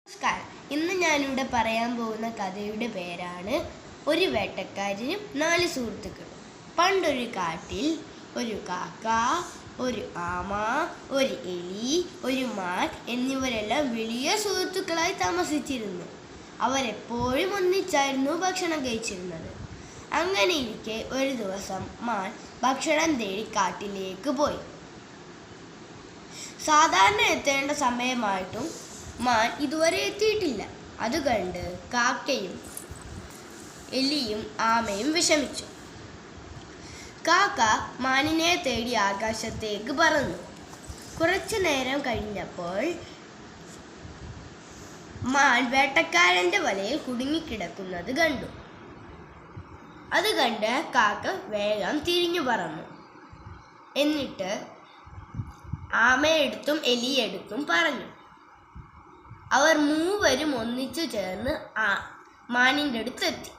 നമസ്കാരം. ഇന്ന് ഞാനിവിടെ പറയാൻ പോകുന്ന കഥയുടെ പേരാണ് ഒരു വേട്ടക്കാരനും 4 സുഹൃത്തുക്കളും. പണ്ടൊരു കാട്ടിൽ ഒരു കാക്ക, ഒരു ആമ, ഒരു എലി, ഒരു മാൻ എന്നിവരെല്ലാം വലിയ സുഹൃത്തുക്കളായി താമസിച്ചിരുന്നു. അവരെപ്പോഴും ഒന്നിച്ചായിരുന്നു ഭക്ഷണം കഴിച്ചിരുന്നത്. അങ്ങനെയിരിക്കെ ഒരു ദിവസം മാൻ ഭക്ഷണം തേടി കാട്ടിലേക്ക് പോയി. സാധാരണ എത്തേണ്ട സമയമായിട്ടും മാൻ ഇതുവരെ എത്തിയിട്ടില്ല. അത് കണ്ട് കാക്കയും എലിയും ആമയും വിഷമിച്ചു. കാക്ക മാനിനെ തേടി ആകാശത്തേക്ക് പറന്നു. കുറച്ചു നേരം കഴിഞ്ഞപ്പോൾ മാൻ വേട്ടക്കാരന്റെ വലയിൽ കുടുങ്ങിക്കിടക്കുന്നത് കണ്ടു. അത് കണ്ട് കാക്ക വേഗം തിരിഞ്ഞു പറന്നു. എന്നിട്ട് ആമയെടുത്തും എലിയെടുത്തും പറഞ്ഞു. അവർ മൂവരും ഒന്നിച്ചു ചേർന്ന് മാനിൻ്റെ അടുത്തെത്തി.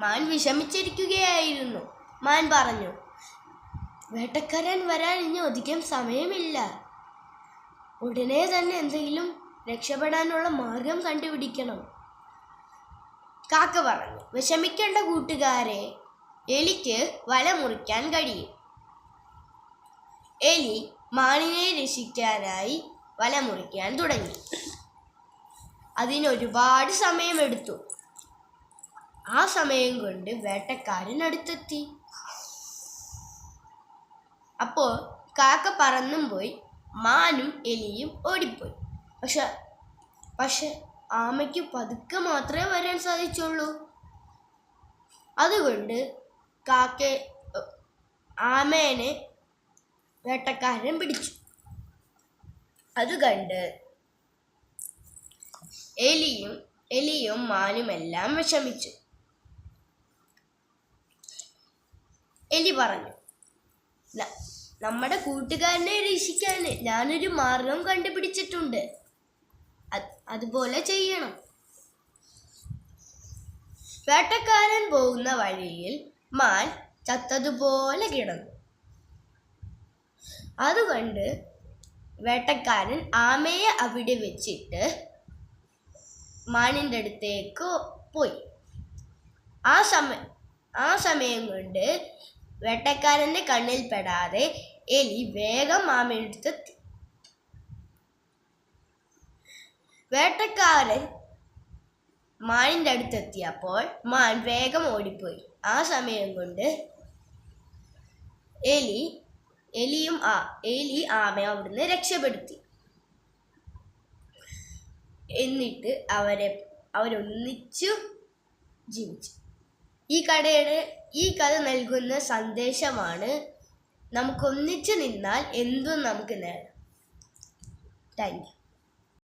മാൻ വിഷമിച്ചിരിക്കുകയായിരുന്നു. മാൻ പറഞ്ഞു, വേട്ടക്കാരൻ വരാൻ ഇനി അധികം സമയമില്ല. ഉടനെ തന്നെ എന്തെങ്കിലും രക്ഷപ്പെടാനുള്ള മാർഗം കണ്ടുപിടിക്കണം. കാക്ക പറഞ്ഞു, വിഷമിക്കേണ്ട കൂട്ടുകാരെ, എലിക്ക് വല മുറിക്കാൻ കഴിയും. എലി മാനിനെ രക്ഷിക്കാനായി വല മുറിക്കാൻ തുടങ്ങി. അതിനൊരുപാട് സമയമെടുത്തു. ആ സമയം കൊണ്ട് വേട്ടക്കാരൻ അടുത്തെത്തി. അപ്പോൾ കാക്ക പറന്നും പോയി. മാനും എലിയും ഓടിപ്പോയി. പക്ഷെ ആമയ്ക്ക് പതുക്കെ മാത്രമേ വരാൻ സാധിച്ചുള്ളൂ. അതുകൊണ്ട് ആമേനെ വേട്ടക്കാരൻ പിടിച്ചു. അത് കണ്ട് എലിയും മാനുമെല്ലാം വിഷമിച്ചു. എലി പറഞ്ഞു, നമ്മുടെ കൂട്ടുകാരനെ രക്ഷിക്കാൻ ഞാനൊരു മാർഗം കണ്ടുപിടിച്ചിട്ടുണ്ട്. അതുപോലെ ചെയ്യണം. വേട്ടക്കാരൻ പോകുന്ന വഴിയിൽ മാൻ ചത്തതുപോലെ കിടന്നു. അതുകൊണ്ട് വേട്ടക്കാരൻ ആമയെ അവിടെ വെച്ചിട്ട് മാനിൻ്റെ അടുത്തേക്ക് പോയി. ആ സമയം കൊണ്ട് വേട്ടക്കാരൻ്റെ കണ്ണിൽ പെടാതെ എലി വേഗം ആമയെടുത്തെത്തി. വേട്ടക്കാരൻ മാനിൻ്റെ അടുത്തെത്തിയപ്പോൾ മാൻ വേഗം ഓടിപ്പോയി. ആ സമയം കൊണ്ട് എലി ആമയെ അവിടുന്ന് രക്ഷപ്പെടുത്തി. എന്നിട്ട് അവരൊന്നിച്ചു ജീവിച്ചു. ഈ കഥ നൽകുന്ന സന്ദേശമാണ്, നമുക്കൊന്നിച്ചു നിന്നാൽ എന്തും നമുക്ക് നേടാം. Thank you.